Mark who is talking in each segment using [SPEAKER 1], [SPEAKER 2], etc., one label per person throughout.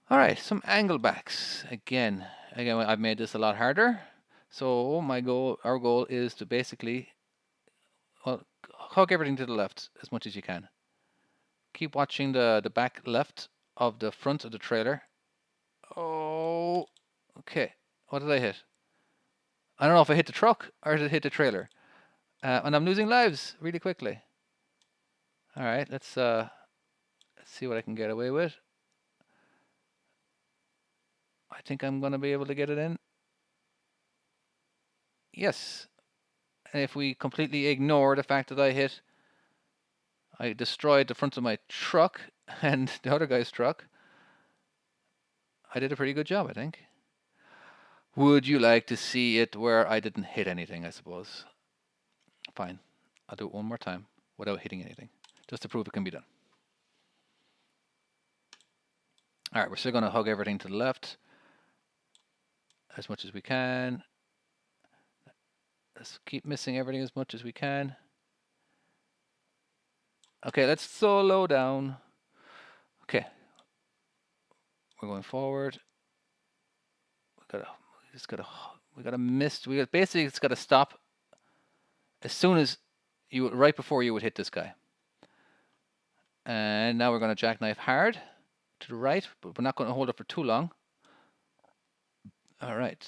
[SPEAKER 1] All right, some angle backs. Again, I've made this a lot harder. So our goal is to basically, well, hug everything to the left as much as you can. Keep watching the back left of the front of the trailer. Oh, okay. What did I hit? I don't know if I hit the truck or did it hit the trailer. And I'm losing lives really quickly. All right, let's see what I can get away with. I think I'm gonna be able to get it in. Yes. And if we completely ignore the fact that I destroyed the front of my truck and the other guy's truck, I did a pretty good job, I think. Would you like to see it where I didn't hit anything, I suppose? Fine. I'll do it one more time without hitting anything, just to prove it can be done. All right, we're still going to hug everything to the left as much as we can. Let's keep missing everything as much as we can. Okay, let's slow down. Okay. We're going forward. We gotta miss. Basically, it's gotta stop as soon as right before you would hit this guy. And now we're gonna jackknife hard to the right, but we're not gonna hold it for too long. All right.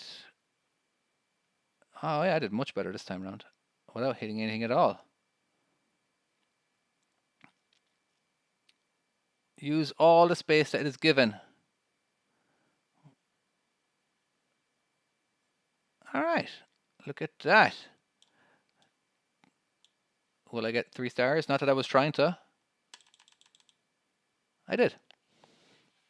[SPEAKER 1] Oh yeah, I did much better this time around without hitting anything at all. Use all the space that is given. All right, look at that. Will I get 3 stars? Not that I was trying to. I did.